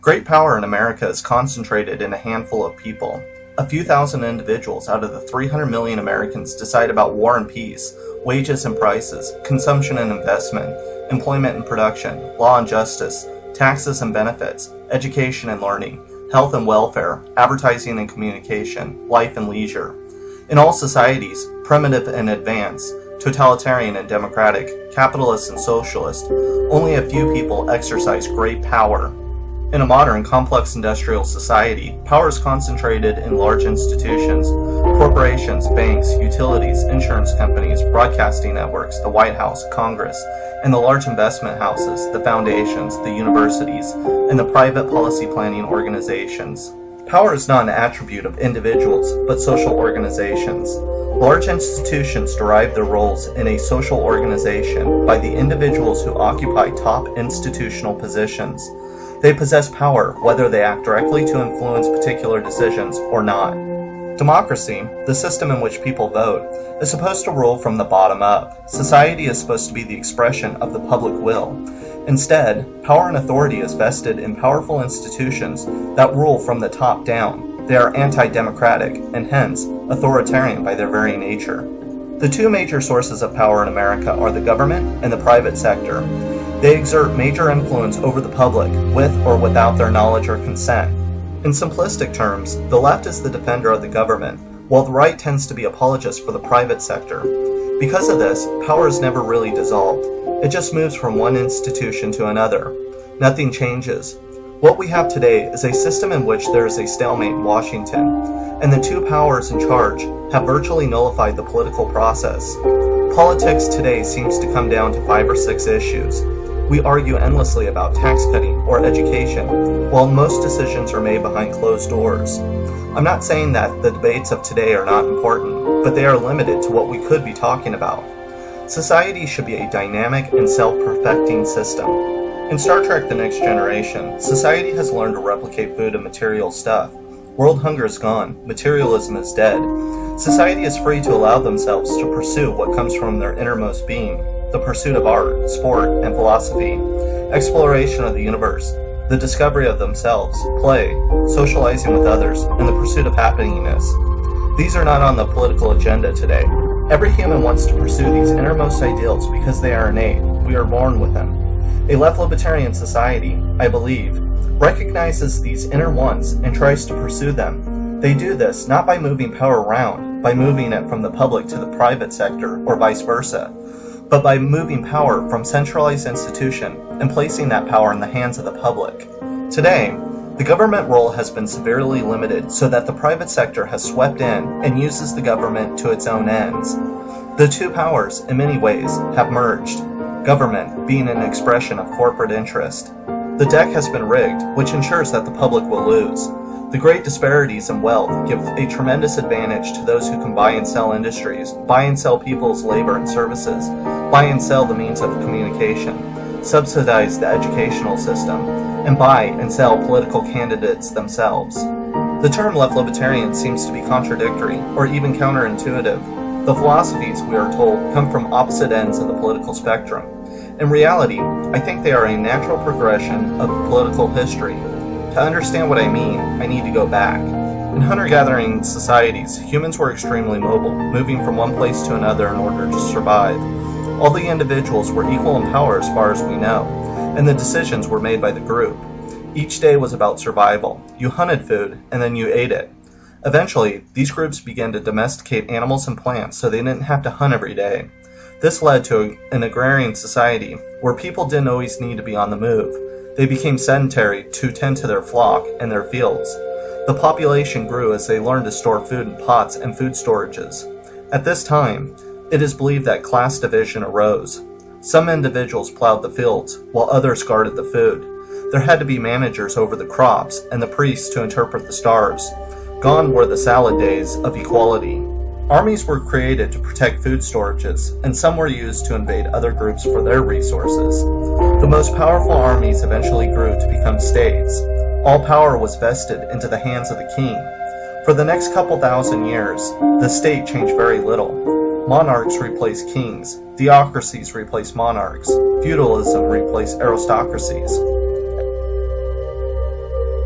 Great power in America is concentrated in a handful of people. A few thousand individuals out of the 300 million Americans decide about war and peace, wages and prices, consumption and investment, employment and production, law and justice, taxes and benefits, education and learning, health and welfare, advertising and communication, life and leisure. In all societies, primitive and advanced, totalitarian and democratic, capitalist and socialist, only a few people exercise great power. In a modern, complex industrial society, power is concentrated in large institutions, corporations, banks, utilities, insurance companies, broadcasting networks, the White House, Congress, and the large investment houses, the foundations, the universities, and the private policy planning organizations. Power is not an attribute of individuals, but social organizations. Large institutions derive their roles in a social organization by the individuals who occupy top institutional positions. They possess power whether they act directly to influence particular decisions or not. Democracy, the system in which people vote, is supposed to rule from the bottom up. Society is supposed to be the expression of the public will. Instead, power and authority is vested in powerful institutions that rule from the top down. They are anti-democratic and hence authoritarian by their very nature. The two major sources of power in America are the government and the private sector. They exert major influence over the public, with or without their knowledge or consent. In simplistic terms, the left is the defender of the government, while the right tends to be apologists for the private sector. Because of this, power is never really dissolved. It just moves from one institution to another. Nothing changes. What we have today is a system in which there is a stalemate in Washington, and the two powers in charge have virtually nullified the political process. Politics today seems to come down to 5 or 6 issues. We argue endlessly about tax cutting or education, while most decisions are made behind closed doors. I'm not saying that the debates of today are not important, but they are limited to what we could be talking about. Society should be a dynamic and self-perfecting system. In Star Trek: The Next Generation, society has learned to replicate food and material stuff. World hunger is gone, materialism is dead. Society is free to allow themselves to pursue what comes from their innermost being. The pursuit of art, sport, and philosophy, exploration of the universe, the discovery of themselves, play, socializing with others, and the pursuit of happiness. These are not on the political agenda today. Every human wants to pursue these innermost ideals because they are innate. We are born with them. A left-libertarian society, I believe, recognizes these inner wants and tries to pursue them. They do this not by moving power around, by moving it from the public to the private sector, or vice versa, but by moving power from centralized institution and placing that power in the hands of the public. Today, the government role has been severely limited so that the private sector has swept in and uses the government to its own ends. The two powers, in many ways, have merged, government being an expression of corporate interest. The deck has been rigged, which ensures that the public will lose. The great disparities in wealth give a tremendous advantage to those who can buy and sell industries, buy and sell people's labor and services, buy and sell the means of communication, subsidize the educational system, and buy and sell political candidates themselves. The term left-libertarian seems to be contradictory, or even counterintuitive. The philosophies, we are told, come from opposite ends of the political spectrum. In reality, I think they are a natural progression of political history. To understand what I mean, I need to go back. In hunter-gathering societies, humans were extremely mobile, moving from one place to another in order to survive. All the individuals were equal in power as far as we know, and the decisions were made by the group. Each day was about survival. You hunted food, and then you ate it. Eventually, these groups began to domesticate animals and plants so they didn't have to hunt every day. This led to an agrarian society where people didn't always need to be on the move. They became sedentary to tend to their flock and their fields. The population grew as they learned to store food in pots and food storages. At this time, it is believed that class division arose. Some individuals plowed the fields, while others guarded the food. There had to be managers over the crops and the priests to interpret the stars. Gone were the salad days of equality. Armies were created to protect food storages, and some were used to invade other groups for their resources. The most powerful armies eventually grew to become states. All power was vested into the hands of the king. For the next couple thousand years, the state changed very little. Monarchs replaced kings, theocracies replaced monarchs, feudalism replaced aristocracies.